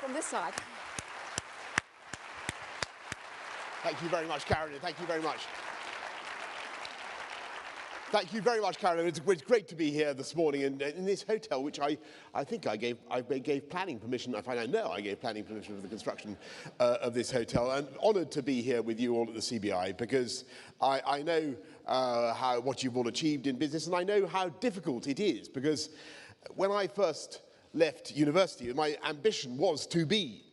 from this side. Thank you very much, Carolyn. Thank you very much. Thank you very much, Carolyn. It's great to be here this morning in this hotel, which I think I gave planning permission. I know I gave planning permission for the construction of this hotel. I'm honoured to be here with you all at the CBI because I know what you've all achieved in business, and I know how difficult it is. Because when I first left university, my ambition was to be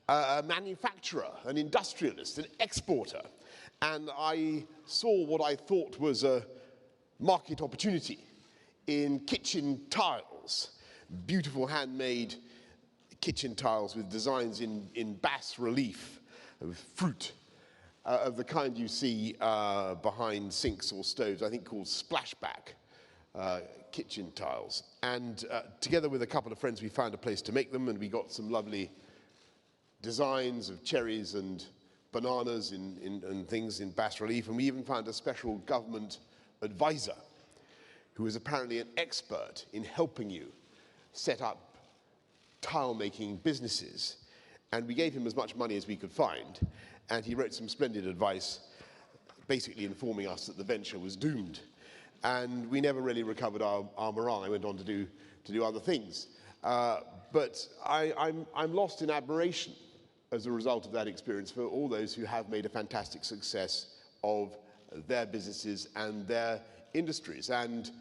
a manufacturer, an industrialist, an exporter, and I saw what I thought was a market opportunity in kitchen tiles, beautiful handmade kitchen tiles with designs in bas relief of fruit, of the kind you see behind sinks or stoves, I think called splashback kitchen tiles. And together with a couple of friends, we found a place to make them, and we got some lovely designs of cherries and bananas and things in bas relief, and we even found a special government advisor who is apparently an expert in helping you set up tile-making businesses. And we gave him as much money as we could find, and he wrote some splendid advice, basically informing us that the venture was doomed. And we never really recovered our morale. I went on to do other things. But I'm lost in admiration as a result of that experience for all those who have made a fantastic success of their businesses and their industries. And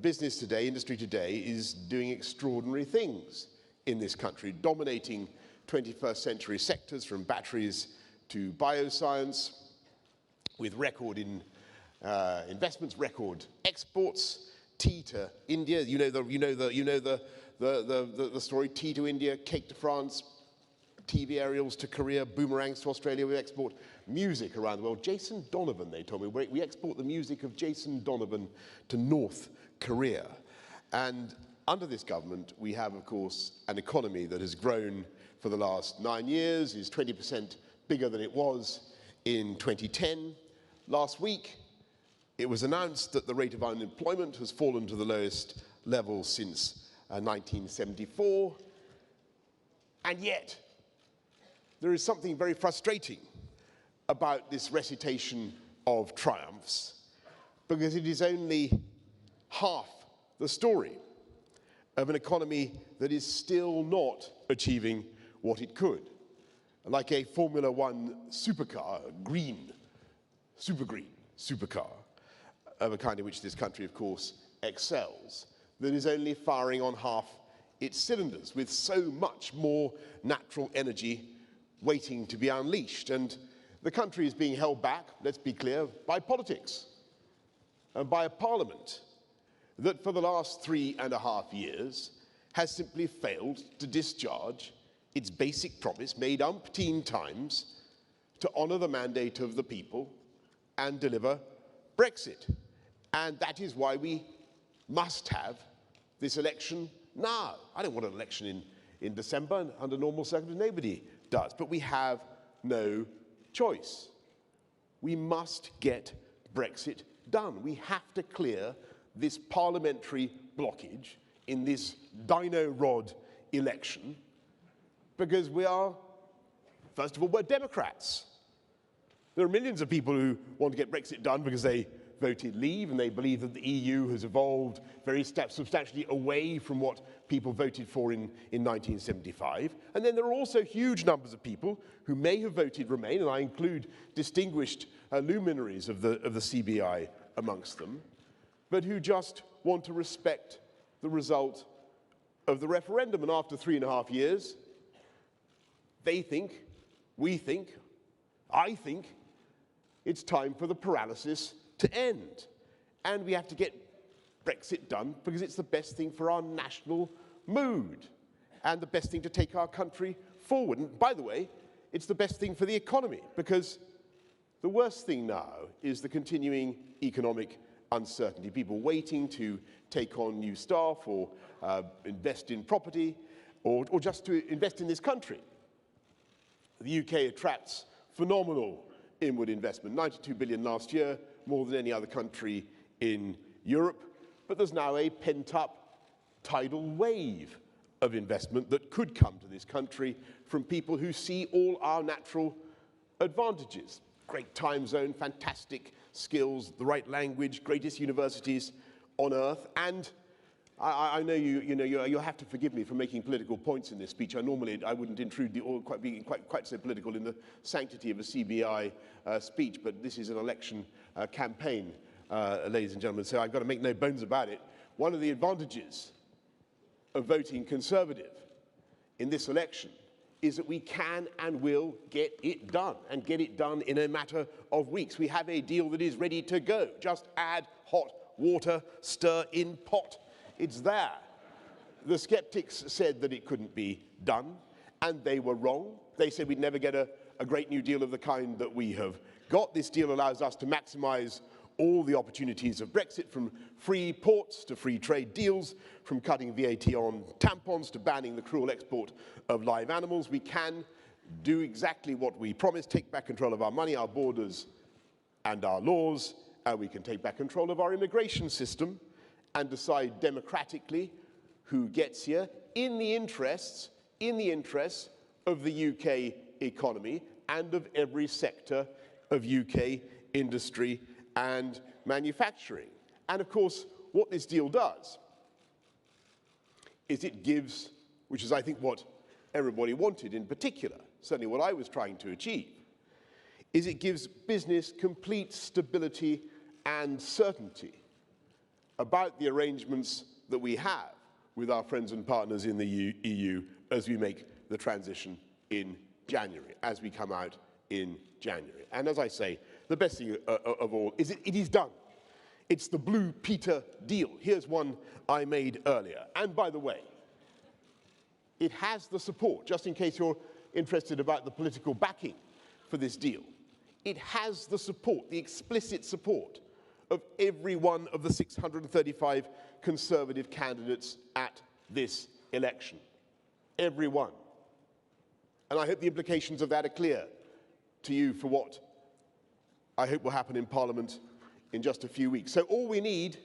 business today, industry today, is doing extraordinary things in this country, dominating 21st century sectors from batteries to bioscience, with record investments, record exports, tea to India. You know the story: tea to India, cake to France, TV aerials to Korea, boomerangs to Australia. We export music around the world. Jason Donovan, they told me, we export the music of Jason Donovan to North Korea. And under this government, we have, of course, an economy that has grown for the last 9 years, is 20% bigger than it was in 2010. Last week, it was announced that the rate of unemployment has fallen to the lowest level since 1974. And yet, there is something very frustrating about this recitation of triumphs, because it is only half the story of an economy that is still not achieving what it could. Like a Formula One supercar, super green supercar, of a kind in which this country, of course, excels, that is only firing on half its cylinders, with so much more natural energy waiting to be unleashed. And the country is being held back, let's be clear, by politics and by a parliament that for the last 3.5 years has simply failed to discharge its basic promise, made umpteen times, to honour the mandate of the people and deliver Brexit. And that is why we must have this election now. I don't want an election in December under normal circumstances. Nobody does. But we have no choice. We must get Brexit done. We have to clear this parliamentary blockage in this dino rod election, because we are, first of all, we're Democrats. There are millions of people who want to get Brexit done because they voted leave and they believe that the EU has evolved very substantially away from what people voted for in 1975. And then there are also huge numbers of people who may have voted Remain, and I include distinguished luminaries of the CBI amongst them, but who just want to respect the result of the referendum. And after 3.5 years, they think, we think, I think, it's time for the paralysis to end. And we have to get Brexit done because it's the best thing for our national mood and the best thing to take our country forward. And by the way, it's the best thing for the economy, because the worst thing now is the continuing economic uncertainty. People waiting to take on new staff or invest in property or just to invest in this country. The UK attracts phenomenal inward investment, 92 billion last year, more than any other country in Europe. But there's now a pent-up tidal wave of investment that could come to this country from people who see all our natural advantages. Great time zone, fantastic skills, the right language, greatest universities on earth. And I know you'll have to forgive me for making political points in this speech. I wouldn't intrude or be quite so political in the sanctity of a CBI speech, but this is an election campaign, ladies and gentlemen, so I've got to make no bones about it. One of the advantages of voting Conservative in this election is that we can and will get it done, and get it done in a matter of weeks. We have a deal that is ready to go. Just add hot water, stir in pot. It's there. The sceptics said that it couldn't be done, and they were wrong. They said we'd never get a great new deal of the kind that we have got. This deal allows us to maximise all the opportunities of Brexit, from free ports to free trade deals, from cutting VAT on tampons to banning the cruel export of live animals. We can do exactly what we promised, take back control of our money, our borders and our laws, and we can take back control of our immigration system and decide democratically who gets here in the interests of the UK economy and of every sector of UK industry and manufacturing. And of course, what this deal does is it gives, which is I think what everybody wanted in particular, certainly what I was trying to achieve, is it gives business complete stability and certainty about the arrangements that we have with our friends and partners in the EU as we make the transition in January, as we come out in January. And as I say, the best thing of all is it is done. It's the Blue Peter deal. Here's one I made earlier. And by the way, it has the support, just in case you're interested about the political backing for this deal, it has the support, the explicit support of every one of the 635 Conservative candidates at this election. Every one. And I hope the implications of that are clear to you for what I hope will happen in Parliament in just a few weeks. So all we need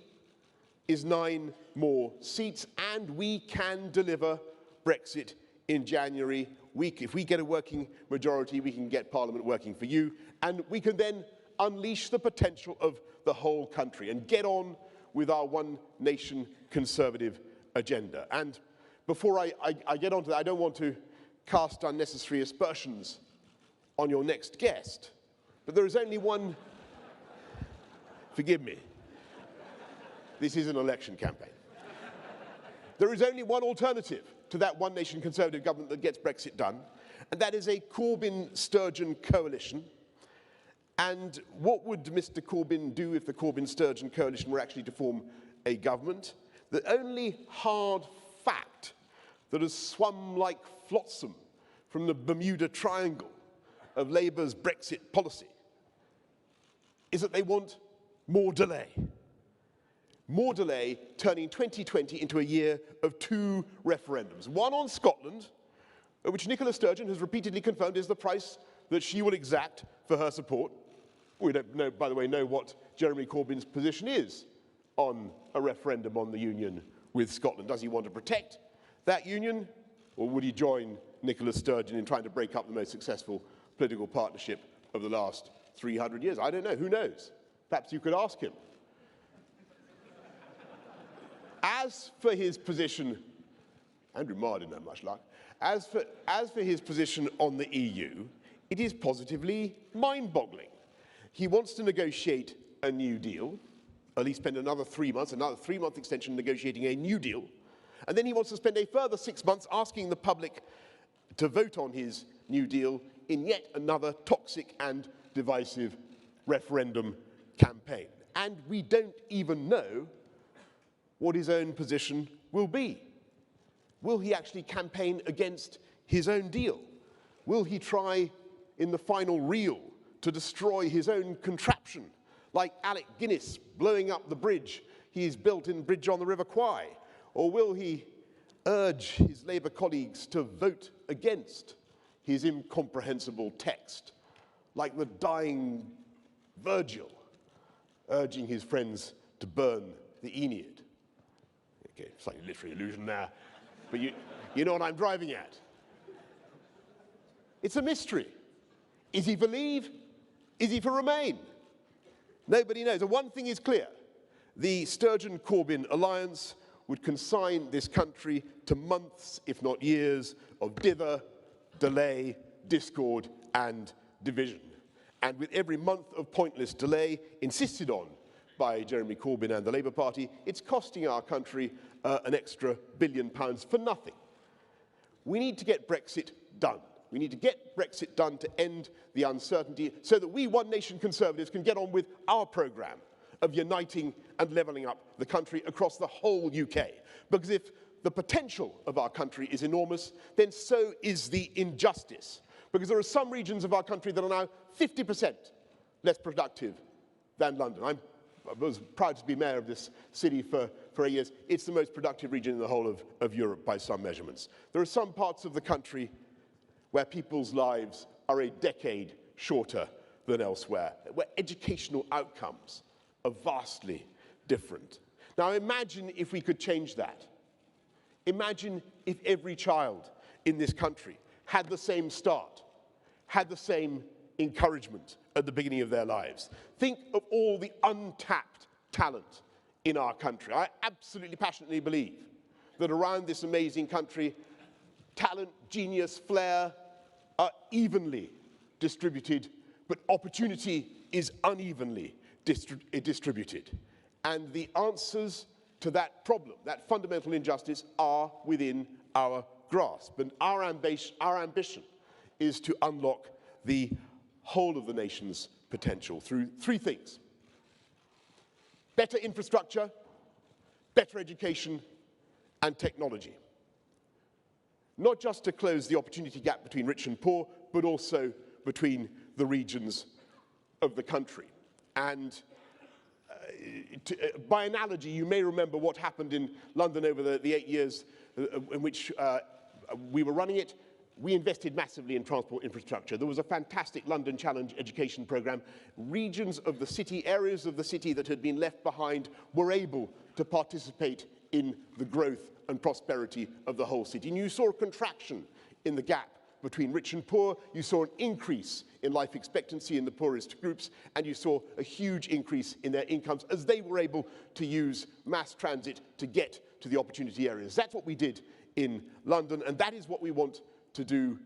is 9 more seats, and we can deliver Brexit in January. If we get a working majority, we can get Parliament working for you, and we can then unleash the potential of the whole country and get on with our one nation Conservative agenda. And before I get on to that, I don't want to cast unnecessary aspersions on your next guest, but there is only one, forgive me, this is an election campaign. There is only one alternative to that one nation Conservative government that gets Brexit done, and that is a Corbyn-Sturgeon coalition. And what would Mr. Corbyn do if the Corbyn-Sturgeon coalition were actually to form a government? The only hard fact that has swum like flotsam from the Bermuda Triangle of Labour's Brexit policy is that they want more delay. More delay, turning 2020 into a year of 2 referendums. One on Scotland, which Nicola Sturgeon has repeatedly confirmed is the price that she will exact for her support. We don't know, by the way, what Jeremy Corbyn's position is on a referendum on the union with Scotland. Does he want to protect that union, or would he join Nicola Sturgeon in trying to break up the most successful political partnership of the last 300 years? I don't know. Who knows? Perhaps you could ask him. As for his position, Andrew Marr didn't have much luck. As for his position on the EU, it is positively mind-boggling. He wants to negotiate a new deal, at least spend another 3 months, another 3-month extension negotiating a new deal, and then he wants to spend a further 6 months asking the public to vote on his new deal in yet another toxic and divisive referendum campaign. And we don't even know what his own position will be. Will he actually campaign against his own deal? Will he try in the final reel to destroy his own contraption, like Alec Guinness blowing up the bridge he's built in Bridge on the River Kwai? Or will he urge his Labour colleagues to vote against his incomprehensible text, like the dying Virgil urging his friends to burn the Aeneid? Okay, slightly literary allusion there, but You know what I'm driving at? It's a mystery. Is he for leave? Is he for remain? Nobody knows. And one thing is clear. The Sturgeon-Corbyn alliance would consign this country to months, if not years, of dither, delay, discord, and division. And with every month of pointless delay insisted on by Jeremy Corbyn and the Labour Party, it's costing our country an extra £1 billion for nothing. We need to get Brexit done. We need to get Brexit done to end the uncertainty so that we, One Nation Conservatives, can get on with our programme of uniting and levelling up the country across the whole UK. Because if the potential of our country is enormous, then so is the injustice. Because there are some regions of our country that are now 50% less productive than London. I was proud to be mayor of this city for 8 years. It's the most productive region in the whole of Europe by some measurements. There are some parts of the country where people's lives are a decade shorter than elsewhere, where educational outcomes are vastly different. Now imagine if we could change that. Imagine if every child in this country had the same start, had the same encouragement at the beginning of their lives. Think of all the untapped talent in our country. I absolutely passionately believe that around this amazing country, talent, genius, flair are evenly distributed, but opportunity is unevenly distributed. And the answers to that problem, that fundamental injustice, are within our grasp. And our ambition is to unlock the whole of the nation's potential through three things: better infrastructure, better education, and technology. Not just to close the opportunity gap between rich and poor, but also between the regions of the country. And by analogy, you may remember what happened in London over the 8 years in which we were running it. We invested massively in transport infrastructure. There was a fantastic London Challenge education programme. Regions of the city, areas of the city that had been left behind, were able to participate in the growth and prosperity of the whole city. And you saw a contraction in the gap between rich and poor, you saw an increase in life expectancy in the poorest groups, and you saw a huge increase in their incomes as they were able to use mass transit to get to the opportunity areas. That's what we did in London, and that is what we want to do,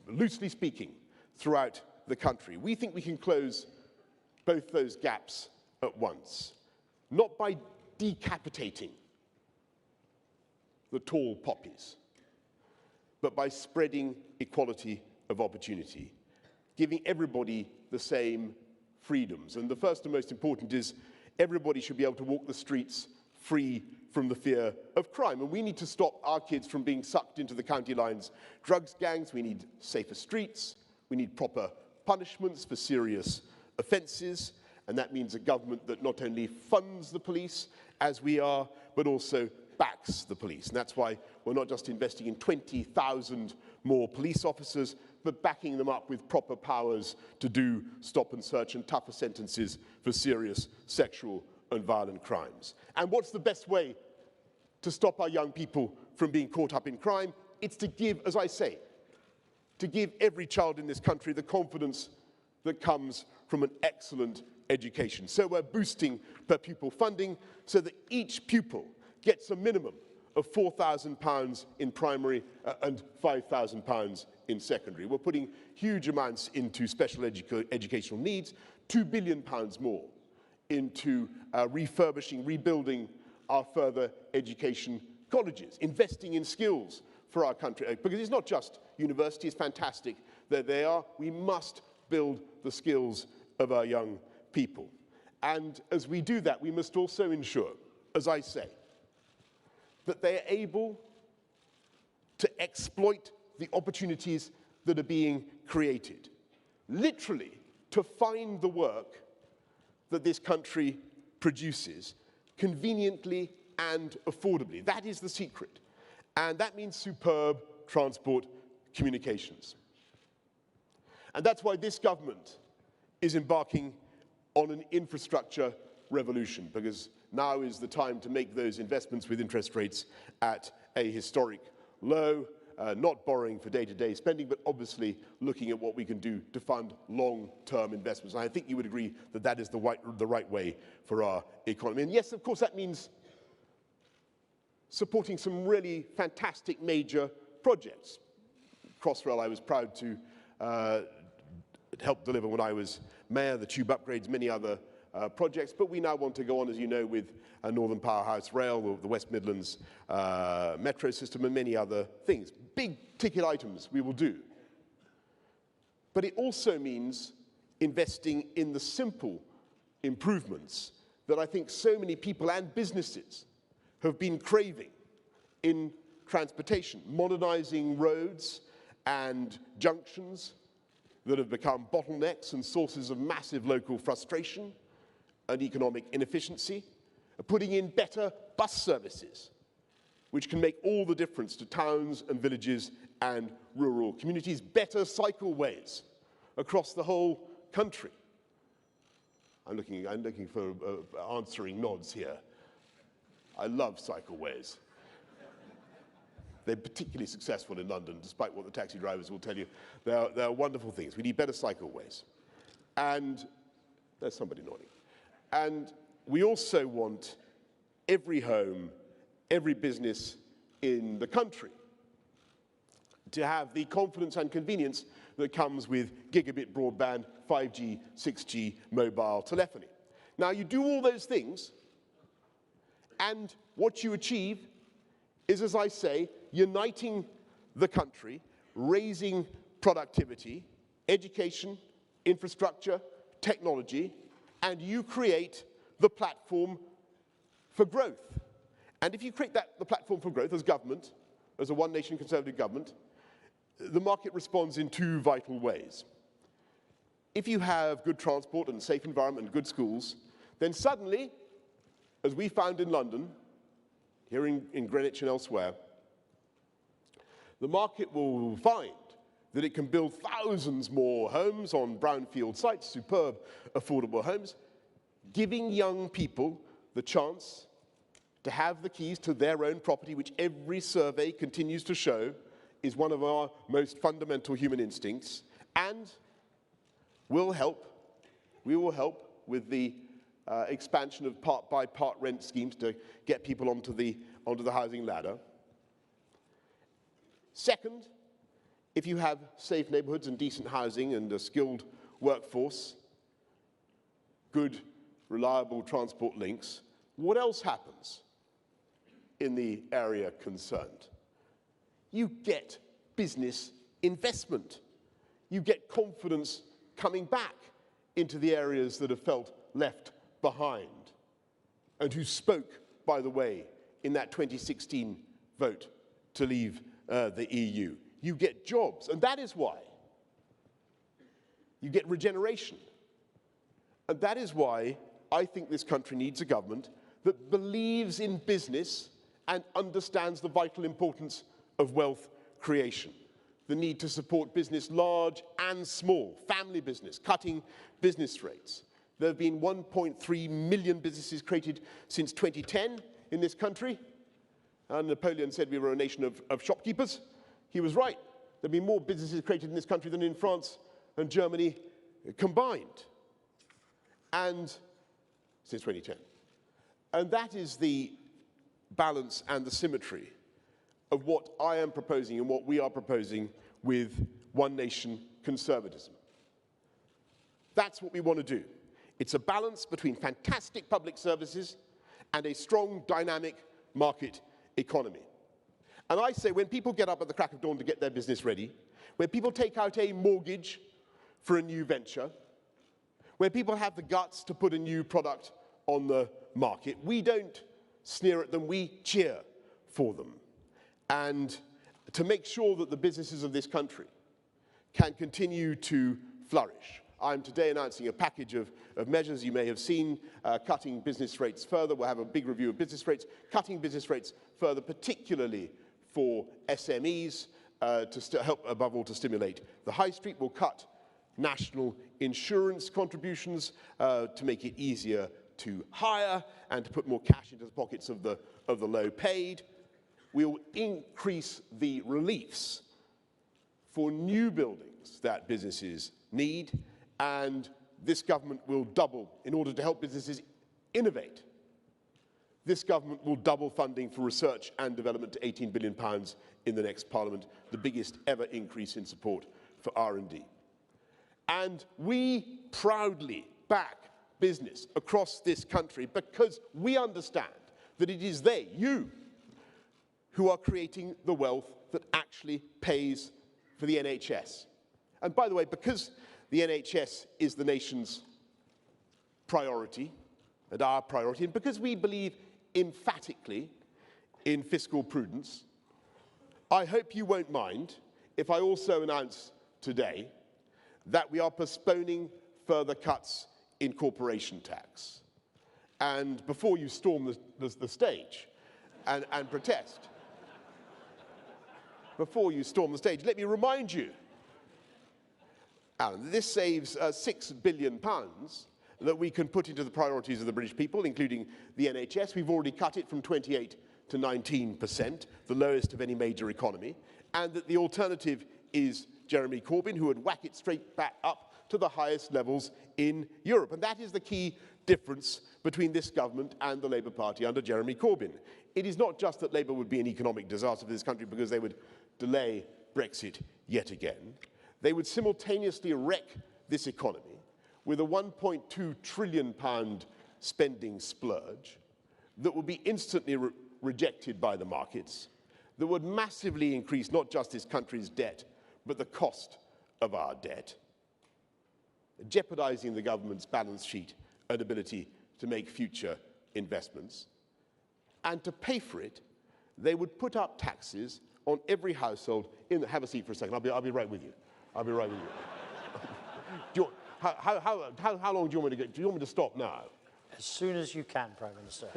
loosely speaking, throughout the country. We think we can close both those gaps at once, not by decapitating the tall poppies, but by spreading equality of opportunity, giving everybody the same freedoms. And the first and most important is everybody should be able to walk the streets free from the fear of crime. And we need to stop our kids from being sucked into the county lines drugs gangs. We need safer streets. We need proper punishments for serious offences. And that means a government that not only funds the police, as we are, but also backs the police. And that's why we're not just investing in 20,000 more police officers, but backing them up with proper powers to do stop and search and tougher sentences for serious sexual and violent crimes. And what's the best way to stop our young people from being caught up in crime? It's to give, as I say, to give every child in this country the confidence that comes from an excellent education. So we're boosting per pupil funding so that each pupil gets a minimum of £4,000 in primary and £5,000 in secondary. We're putting huge amounts into special educational needs, £2 billion more into refurbishing, rebuilding our further education colleges, investing in skills for our country. Because it's not just universities, fantastic that they are. We must build the skills of our young people. And as we do that, we must also ensure, as I say, that they are able to exploit the opportunities that are being created. Literally, to find the work that this country produces conveniently and affordably. That is the secret. And that means superb transport communications. And that's why this government is embarking on an infrastructure revolution, because now is the time to make those investments with interest rates at a historic low, not borrowing for day-to-day spending, but obviously looking at what we can do to fund long-term investments. And I think you would agree that that is the right way for our economy. And yes, of course, that means supporting some really fantastic major projects. Crossrail I was proud to help deliver when I was mayor, the tube upgrades, many other projects, but we now want to go on, as you know, with Northern Powerhouse Rail, the West Midlands metro system, and many other things. Big ticket items we will do. But it also means investing in the simple improvements that I think so many people and businesses have been craving in transportation, modernizing roads and junctions that have become bottlenecks and sources of massive local frustration and economic inefficiency, putting in better bus services, which can make all the difference to towns and villages and rural communities, better cycleways across the whole country. I'm looking for answering nods here. I love cycleways. They're particularly successful in London, despite what the taxi drivers will tell you. They're wonderful things. We need better cycleways. And there's somebody nodding. And we also want every home, every business in the country to have the confidence and convenience that comes with gigabit broadband, 5G, 6G mobile telephony. Now, you do all those things, and what you achieve is, as I say, uniting the country, raising productivity, education, infrastructure, technology, and you create the platform for growth. And if you create the platform for growth as government, as a one-nation conservative government, the market responds in two vital ways. If you have good transport and safe environment and good schools, then suddenly, as we found in London, here in Greenwich and elsewhere, the market will find that it can build thousands more homes on brownfield sites, superb, affordable homes, giving young people the chance to have the keys to their own property, which every survey continues to show is one of our most fundamental human instincts, and we will help with the expansion of part-by-part rent schemes to get people onto the housing ladder. Second, if you have safe neighborhoods and decent housing and a skilled workforce, good, reliable transport links, what else happens in the area concerned? You get business investment. You get confidence coming back into the areas that have felt left behind and who spoke, by the way, in that 2016 vote to leave the EU. You get jobs, and that is why you get regeneration. And that is why I think this country needs a government that believes in business and understands the vital importance of wealth creation, the need to support business large and small, family business, cutting business rates. There have been 1.3 million businesses created since 2010 in this country. And Napoleon said we were a nation of shopkeepers. He was right. There have been more businesses created in this country than in France and Germany combined, and since 2010. And that is the balance and the symmetry of what I am proposing and what we are proposing with One Nation conservatism. That's what we want to do. It's a balance between fantastic public services and a strong, dynamic market economy. And I say, when people get up at the crack of dawn to get their business ready, when people take out a mortgage for a new venture, when people have the guts to put a new product on the market, we don't sneer at them, we cheer for them. And to make sure that the businesses of this country can continue to flourish. I'm today announcing a package of measures you may have seen, cutting business rates further. We'll have a big review of business rates, cutting business rates further, particularly for SMEs, to help, above all, to stimulate the high street. We'll cut national insurance contributions to make it easier to hire and to put more cash into the pockets of the low paid. we will increase the reliefs for new buildings that businesses need, and this government will double, in order to help businesses innovate, this government will double funding for research and development to £18 billion in the next Parliament, the biggest ever increase in support for R&D. And we proudly back business across this country because we understand that it is they, you, who are creating the wealth that actually pays for the NHS. And by the way, because the NHS is the nation's priority and our priority, and because we believe emphatically in fiscal prudence, I hope you won't mind if I also announce today that we are postponing further cuts in corporation tax. And before you storm the stage and protest, before you storm the stage, let me remind you, Alan, this saves £6 billion that we can put into the priorities of the British people, including the NHS. We've already cut it from 28% to 19%, the lowest of any major economy, and that the alternative is Jeremy Corbyn, who would whack it straight back up to the highest levels in Europe. And that is the key difference between this government and the Labour Party under Jeremy Corbyn. It is not just that Labour would be an economic disaster for this country because they would delay Brexit yet again. They would simultaneously wreck this economy with a £1.2 trillion spending splurge that would be instantly rejected by the markets, that would massively increase not just this country's debt, but the cost of our debt, jeopardising the government's balance sheet and ability to make future investments. And to pay for it, they would put up taxes on every household in the... Have a seat for a second. I'll be right with you. I'll be right with you. How long do you want me to go? Do you want me to stop now? As soon as you can, Prime Minister.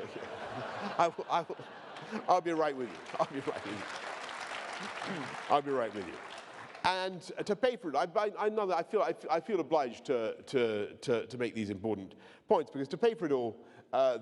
I'll be right with you. I'll be right with you. I'll be right with you. And to pay for it, I feel obliged to make these important points, because to pay for it all,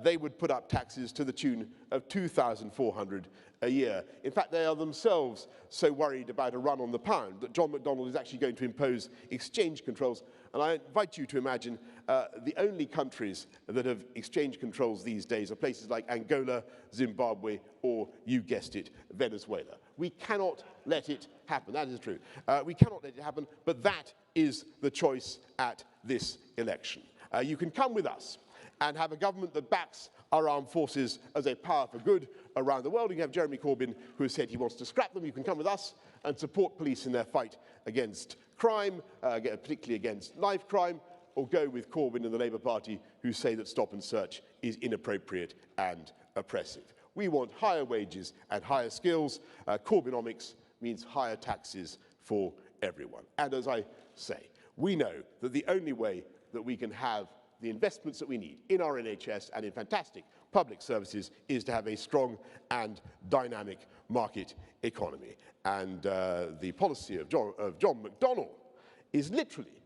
they would put up taxes to the tune of £2,400 a year. In fact, they are themselves so worried about a run on the pound that John McDonnell is actually going to impose exchange controls. And I invite you to imagine the only countries that have exchange controls these days are places like Angola, Zimbabwe, or, you guessed it, Venezuela. We cannot let it happen. That is true. We cannot let it happen, but that is the choice at this election. You can come with us and have a government that backs our armed forces as a power for good around the world. You can have Jeremy Corbyn, who has said he wants to scrap them. You can come with us and support police in their fight against crime, particularly against knife crime, or go with Corbyn and the Labour Party, who say that stop and search is inappropriate and oppressive. We want higher wages and higher skills. Corbynomics means higher taxes for everyone. And as I say, we know that the only way that we can have the investments that we need in our NHS and in fantastic public services is to have a strong and dynamic market economy. And the policy of John McDonnell is literally,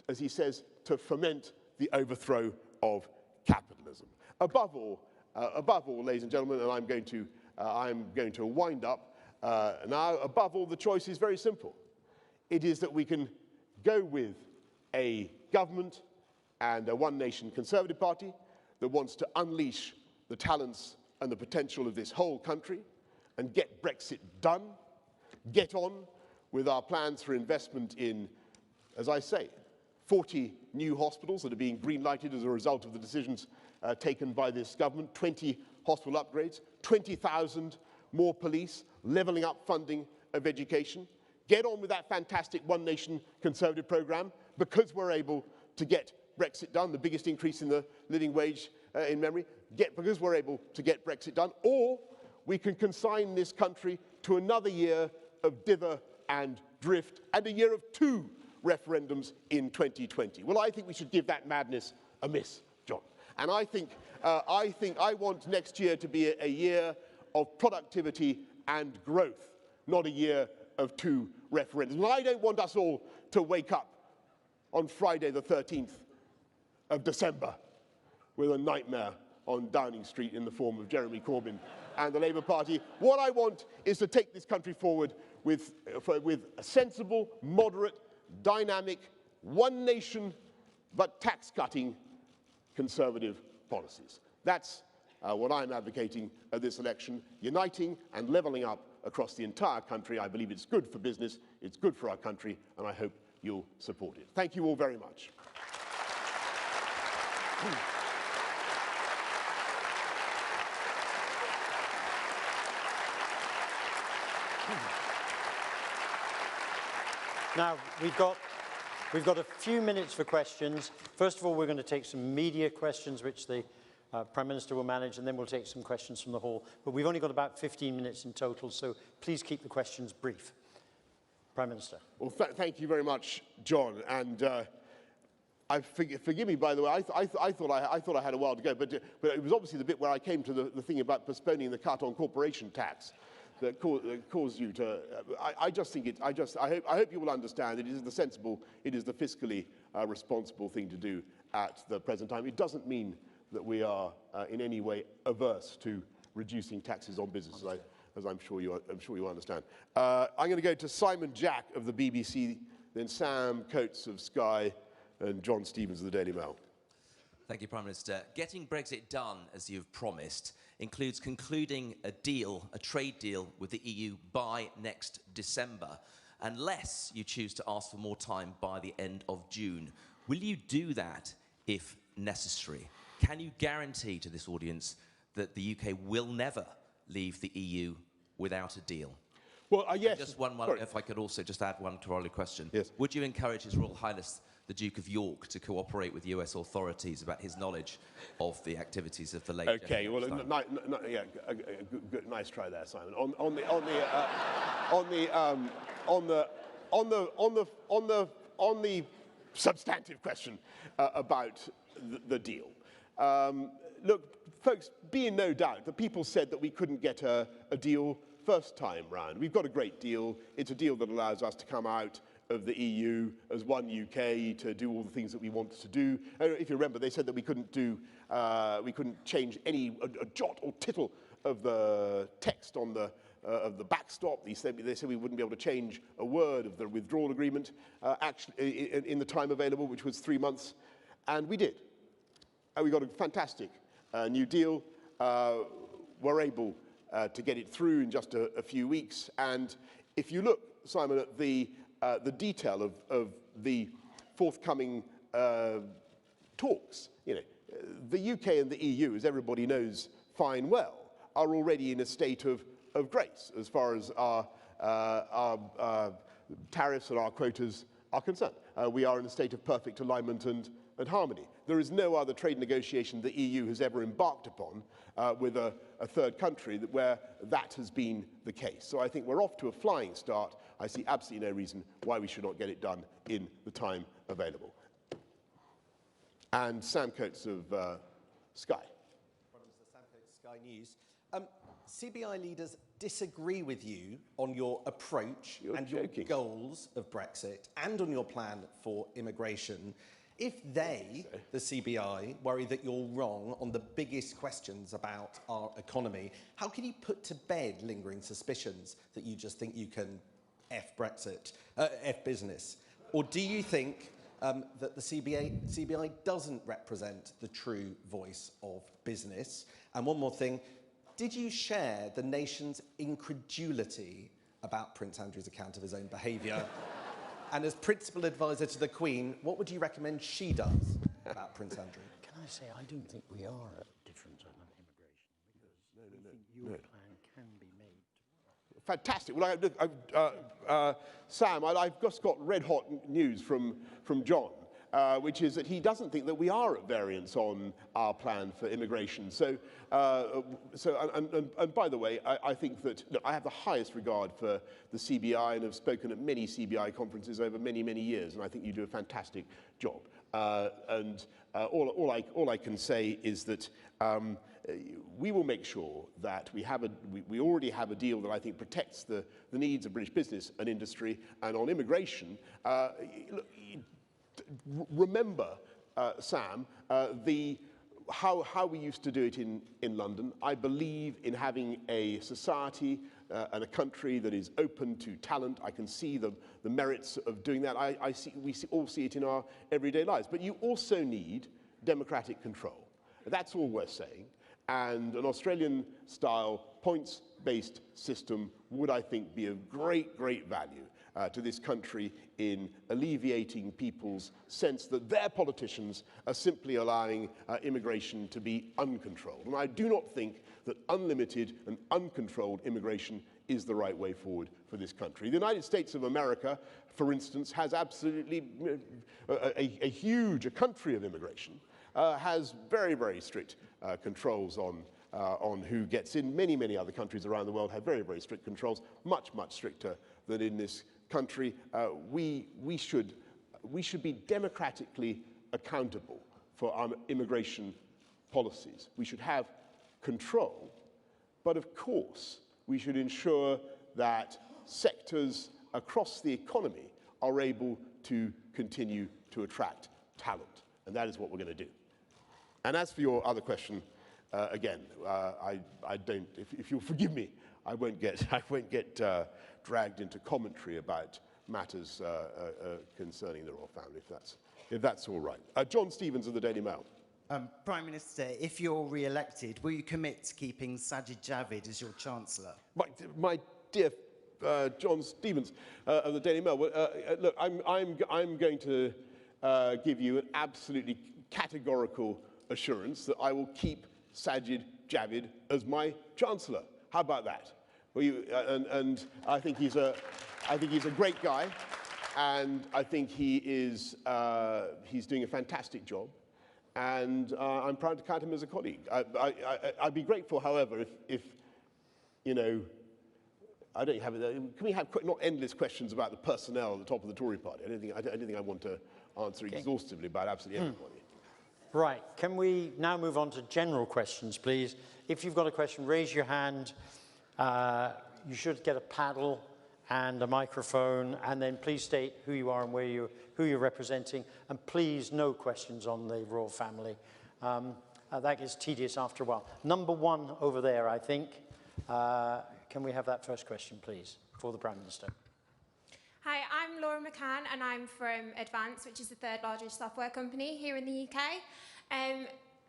as he says, to foment the overthrow of capitalism. Above all, ladies and gentlemen, and I'm going to wind up now. Above all, the choice is very simple. It is that we can go with a government and a one-nation Conservative Party that wants to unleash the talents and the potential of this whole country and get Brexit done, get on with our plans for investment in, as I say, 40 new hospitals that are being green-lighted as a result of the decisions taken by this government, 20 hospital upgrades, 20,000 more police, levelling up funding of education. Get on with that fantastic one-nation Conservative programme, because we're able to get Brexit done, the biggest increase in the living wage in memory, because we're able to get Brexit done, or we can consign this country to another year of dither and drift and a year of 2 referendums in 2020. Well, I think we should give that madness a miss, John. And I want next year to be a year of productivity and growth, not a year of 2 referendums. And I don't want us all to wake up on Friday the 13th of December with a nightmare on Downing Street in the form of Jeremy Corbyn and the Labour Party. What I want is to take this country forward with a sensible, moderate, dynamic, one nation but tax-cutting Conservative policies. That's what I'm advocating at this election, uniting and levelling up across the entire country. I believe it's good for business, it's good for our country, and I hope you'll support it. Thank you all very much. Now, we've got a few minutes for questions. First of all, we're going to take some media questions, which the Prime Minister will manage, and then we'll take some questions from the hall. But we've only got about 15 minutes in total, so please keep the questions brief. Prime Minister. Well, thank you very much, John. And forgive me, by the way, I thought I had a while to go, but it was obviously the bit where I came to the thing about postponing the cut on corporation tax that caused you to. I just think it. I hope you will understand that it is the sensible, it is the fiscally responsible thing to do at the present time. It doesn't mean that we are in any way averse to reducing taxes on businesses, as I'm sure you understand. I'm going to go to Simon Jack of the BBC, then Sam Coates of Sky, and John Stevens of the Daily Mail. Thank you, Prime Minister. Getting Brexit done, as you've promised, includes concluding a deal, a trade deal with the EU by next December, unless you choose to ask for more time by the end of June. Will you do that if necessary? Can you guarantee to this audience that the UK will never leave the EU without a deal? Well, yes. And just one, if I could also just add one corollary question. Yes. Would you encourage His Royal Highness the Duke of York to cooperate with US authorities about his knowledge of the activities of the late? Okay, well, yeah, good, nice try there, Simon. On the substantive question about the deal. Look, folks, be in no doubt that people said that we couldn't get a deal first time round. We've got a great deal. It's a deal that allows us to come out of the EU as one UK to do all the things that we wanted to do. If you remember, they said that we couldn't change a jot or tittle of the text on the backstop. They said we wouldn't be able to change a word of the withdrawal agreement actually in the time available, which was 3 months, and we did. And we got a fantastic new deal. We're able to get it through in just a few weeks. And if you look, Simon, at the detail of the forthcoming talks, you know, the UK and the EU, as everybody knows fine well, are already in a state of grace as far as our tariffs and our quotas are concerned. We are in a state of perfect alignment and harmony. There is no other trade negotiation the EU has ever embarked upon with a third country where that has been the case. So I think we're off to a flying start. I see absolutely no reason why we should not get it done in the time available. And Sam Coates of Sky. Prime Minister Sam Coates, Sky News. CBI leaders disagree with you on your approach and your goals of Brexit and on your plan for immigration. If they, the CBI, worry that you're wrong on the biggest questions about our economy, how can you put to bed lingering suspicions that you just think you can F Brexit, F business? Or do you think that the CBI doesn't represent the true voice of business? And one more thing, did you share the nation's incredulity about Prince Andrew's account of his own behaviour? And as principal advisor to the Queen, what would you recommend she does about Prince Andrew? Can I say, I don't think we are at different on immigration, because your plan can be made. Fantastic. Well, Sam, I've just got red-hot news from John, which is that he doesn't think that we are at variance on our plan for immigration. And by the way, I think that, look, I have the highest regard for the CBI and have spoken at many CBI conferences over many, many years, and I think you do a fantastic job. All I can say is that we will make sure that we already have a deal that I think protects the needs of British business and industry. And on immigration, remember, Sam, the how we used to do it in London. I believe in having a society and a country that is open to talent. I can see the merits of doing that. We all see it in our everyday lives. But you also need democratic control. That's all we're saying. And an Australian-style points-based system would, I think, be of great, great value to this country in alleviating people's sense that their politicians are simply allowing immigration to be uncontrolled. And I do not think that unlimited and uncontrolled immigration is the right way forward for this country. The United States of America, for instance, has absolutely a country of immigration, has very, very strict controls on who gets in. Many, many other countries around the world have very, very strict controls, much, much stricter than in this country. We should be democratically accountable for our immigration policies. We should have control, but of course, we should ensure that sectors across the economy are able to continue to attract talent, and that is what we're going to do. And as for your other question, again, I don't. If you'll forgive me, I won't get dragged into commentary about matters concerning the royal family, if that's all right. John Stevens of the Daily Mail. Prime Minister, if you're re-elected, will you commit to keeping Sajid Javid as your Chancellor? My dear John Stevens of the Daily Mail, look, I'm going to give you an absolutely categorical assurance that I will keep Sajid Javid as my Chancellor. How about that? Well, and I think he's a great guy, and I think he's doing a fantastic job, and I'm proud to count him as a colleague. I'd be grateful, however, if you know, I don't have. Can we have not endless questions about the personnel at the top of the Tory party? I don't think I want to answer exhaustively about absolutely everybody. Right, can we now move on to general questions, please? If you've got a question, raise your hand. You should get a paddle and a microphone, and then please state who you are and who you're representing, and please no questions on the royal family. That gets tedious after a while. Number one over there, I think. Can we have that first question, please, for the Prime Minister? Hi, I'm Laura McCann, and I'm from Advance, which is the third largest software company here in the UK.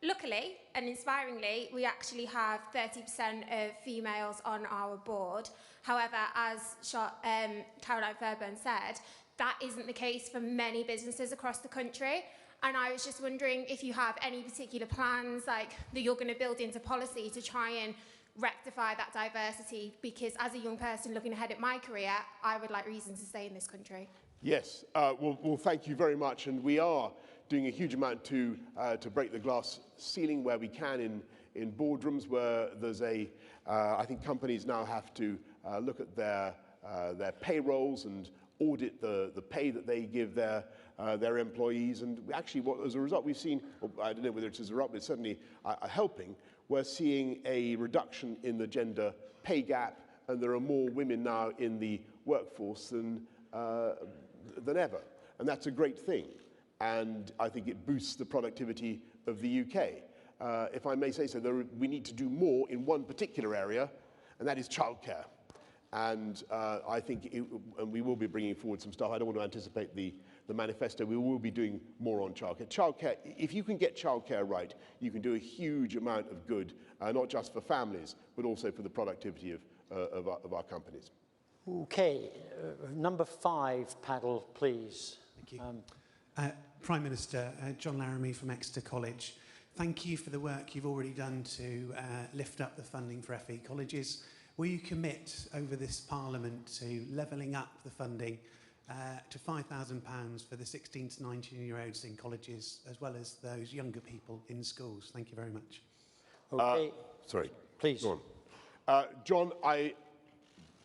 Luckily and inspiringly, we actually have 30% of females on our board. However, as Caroline Fairbairn said, that isn't the case for many businesses across the country. And I was just wondering if you have any particular plans that you're going to build into policy to try and rectify that diversity, because as a young person looking ahead at my career, I would like reasons to stay in this country. Yes, well, thank you very much, and we are doing a huge amount to break the glass ceiling where we can in boardrooms where there's I think companies now have to look at their payrolls and audit the pay that they give their employees, and actually, as a result, we've seen, I don't know whether it's as a result, but it's certainly helping. We're seeing a reduction in the gender pay gap, and there are more women now in the workforce than ever, and that's a great thing. And I think it boosts the productivity of the UK. If I may say so, we need to do more in one particular area, and that is childcare. And I think, and we will be bringing forward some stuff. I don't want to anticipate the manifesto. We will be doing more on childcare. Childcare, if you can get childcare right, you can do a huge amount of good, not just for families, but also for the productivity of our companies. Okay, number 5 paddle, please. Thank you. Prime Minister, John Laramie from Exeter College. Thank you for the work you've already done to lift up the funding for FE colleges. Will you commit over this Parliament to levelling up the funding to £5,000 for the 16 to 19-year-olds in colleges, as well as those younger people in schools? Thank you very much. Okay. Sorry. Please. Go on. John, I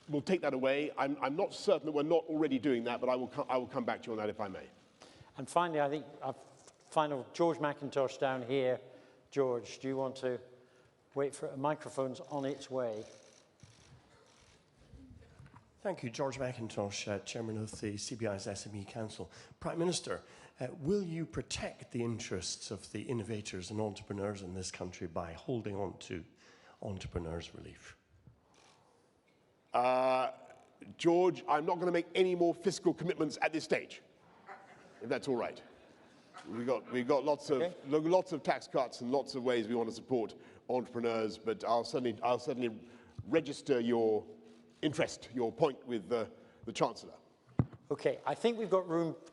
will take that away. I'm not certain that we're not already doing that, but I will come back to you on that if I may. And finally, I think final George McIntosh down here. George, do you want to wait for a microphone's on its way? Thank you. George McIntosh, Chairman of the CBI's SME Council. Prime Minister, will you protect the interests of the innovators and entrepreneurs in this country by holding on to entrepreneurs' relief? George, I'm not going to make any more fiscal commitments at this stage, if that's all right. We've got lots of tax cuts and lots of ways we want to support entrepreneurs, but I'll certainly register your interest, your point with the Chancellor. Okay, I think we've got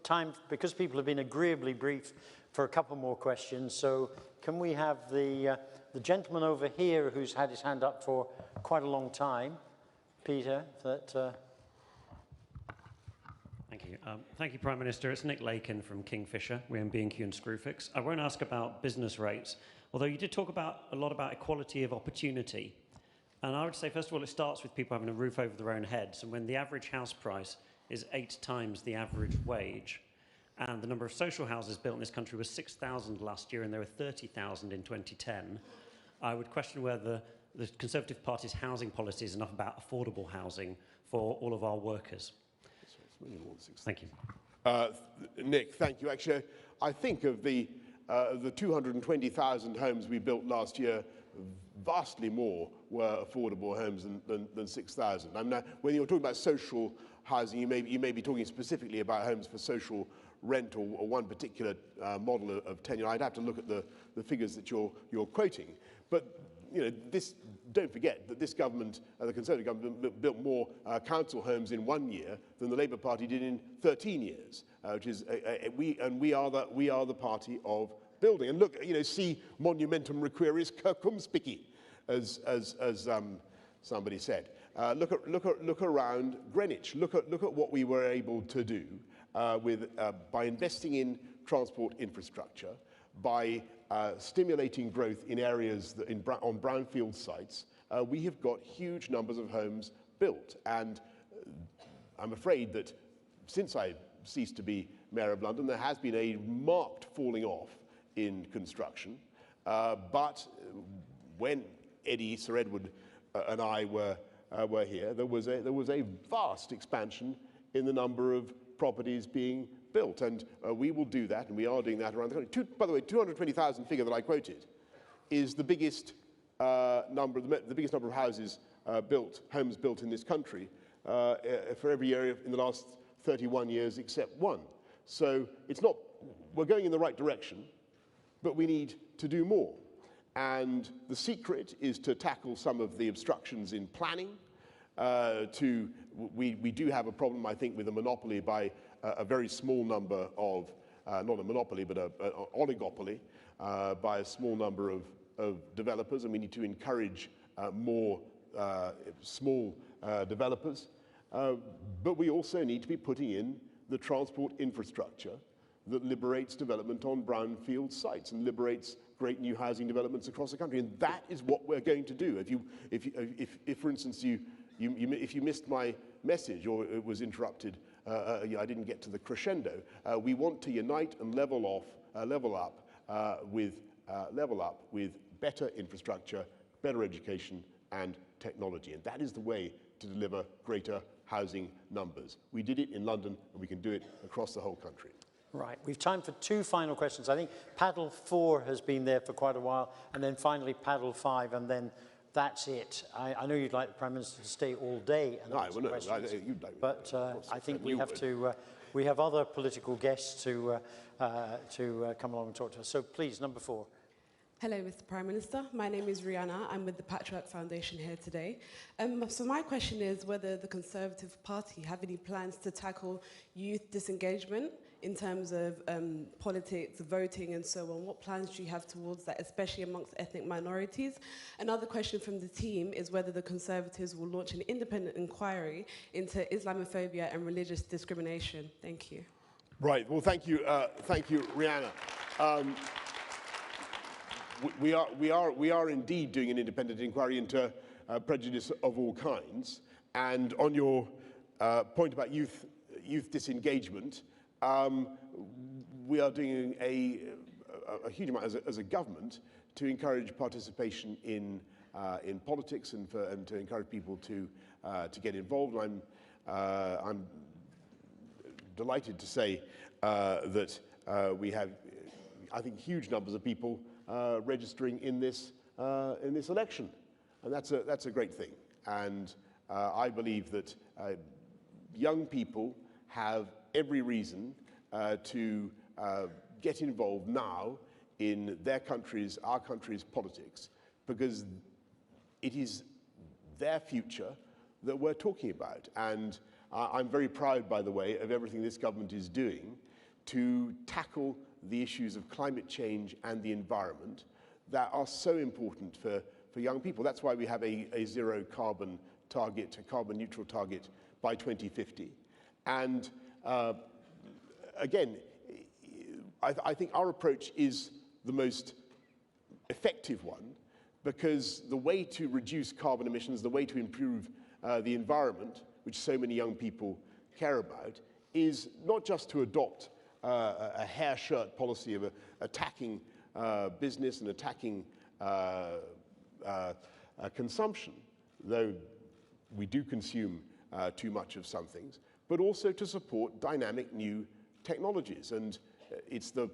time, because people have been agreeably brief, for a couple more questions. So can we have the gentleman over here who's had his hand up for quite a long time, Peter, Thank you. Thank you, Prime Minister. It's Nick Lakin from Kingfisher. We're in B&Q and Screwfix. I won't ask about business rates, although you did talk a lot about equality of opportunity. And I would say, first of all, it starts with people having a roof over their own heads. And when the average house price is 8 times the average wage, and the number of social houses built in this country was 6,000 last year, and there were 30,000 in 2010, I would question whether the Conservative Party's housing policy is enough about affordable housing for all of our workers. Thank you. Nick, thank you. Actually, I think of the 220,000 homes we built last year, vastly more were affordable homes than 6,000. When you're talking about social housing, you may be talking specifically about homes for social rent or one particular model of tenure. I'd have to look at the figures that you're quoting. But don't forget that this government, the Conservative government, built more council homes in 1 year than the Labour Party did in 13 years, which is we are the party of building. And look, see monumentum requiris circumspici, as somebody said. Look around Greenwich. Look at what we were able to do by investing in transport infrastructure, by stimulating growth in areas on brownfield sites. We have got huge numbers of homes built, and I'm afraid that since I ceased to be Mayor of London, there has been a marked falling off in construction. But when Eddie, Sir Edward, and I were here, there was a vast expansion in the number of properties being built, and we will do that, and we are doing that around the country. By the way, 220,000 figure that I quoted is the biggest number of houses homes built in this country for every year in the last 31 years except one. So we're going in the right direction, but we need to do more. And the secret is to tackle some of the obstructions in planning. We do have a problem, I think, with a monopoly by a very small number of, not a monopoly, but an oligopoly by a small number of developers, and we need to encourage more small developers. But we also need to be putting in the transport infrastructure that liberates development on brownfield sites and liberates great new housing developments across the country. And that is what we're going to do. If for instance, if you missed my message or it was interrupted, I didn't get to the crescendo. We want to unite and level up with better infrastructure, better education, and technology. And that is the way to deliver greater housing numbers. We did it in London, and we can do it across the whole country. Right, we've time for 2 final questions. I think paddle 4 has been there for quite a while, and then finally paddle 5, and then that's it. I know you'd like the Prime Minister to stay all day and answer questions, but I think we have other political guests to come along and talk to us. So please, number 4. Hello, Mr. Prime Minister. My name is Rihanna. I'm with the Patchwork Foundation here today. So my question is whether the Conservative Party have any plans to tackle youth disengagement in terms of politics, voting, and so on. What plans do you have towards that, especially amongst ethnic minorities? Another question from the team is whether the Conservatives will launch an independent inquiry into Islamophobia and religious discrimination. Thank you. Right. Well, thank you, Rihanna. We are indeed doing an independent inquiry into prejudice of all kinds. And on your point about youth disengagement, we are doing a huge amount as a government to encourage participation in politics and to encourage people to get involved. And I'm delighted to say that we have, I think, huge numbers of people registering in this election, and that's a great thing. And I believe that young people have every reason to get involved now in their country's, our country's politics, because it is their future that we're talking about. And I'm very proud, by the way, of everything this government is doing to tackle the issues of climate change and the environment that are so important for young people. That's why we have a zero carbon target, a carbon neutral target by 2050. And again, I think our approach is the most effective one, because the way to reduce carbon emissions, the way to improve the environment, which so many young people care about, is not just to adopt a hair shirt policy of attacking business and attacking consumption, though we do consume too much of some things, but also to support dynamic new technologies. And it's the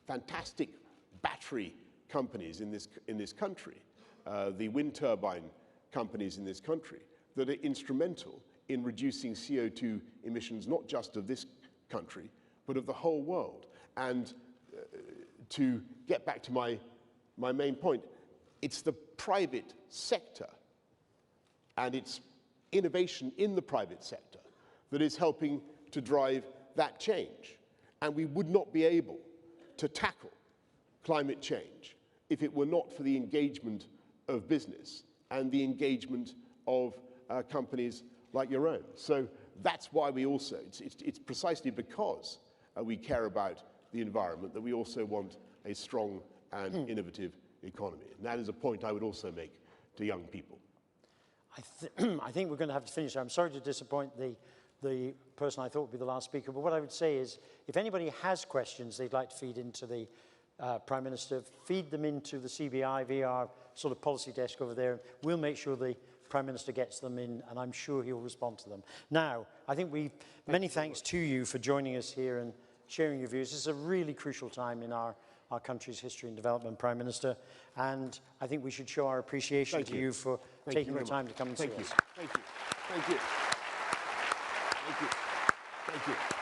fantastic battery companies in this country, the wind turbine companies in this country, that are instrumental in reducing CO2 emissions, not just of this country, but of the whole world. And to get back to my main point, it's the private sector and its innovation in the private sector that is helping to drive that change. And we would not be able to tackle climate change if it were not for the engagement of business and the engagement of companies like your own. So that's why we also, it's precisely because we care about the environment that we also want a strong and innovative economy. And that is a point I would also make to young people. I think we're going to have to finish. I'm sorry to disappoint the person I thought would be the last speaker, but what I would say is, if anybody has questions they'd like to feed into the Prime Minister, feed them into the CBI via our sort of policy desk over there. We'll make sure the Prime Minister gets them in, and I'm sure he'll respond to them. Now, I think many thanks to you for joining us here and sharing your views. This is a really crucial time in our country's history and development, Prime Minister, and I think we should show our appreciation to you for taking the time to come and see us. Thank you. Thank you. Thank you. Thank you. Thank you.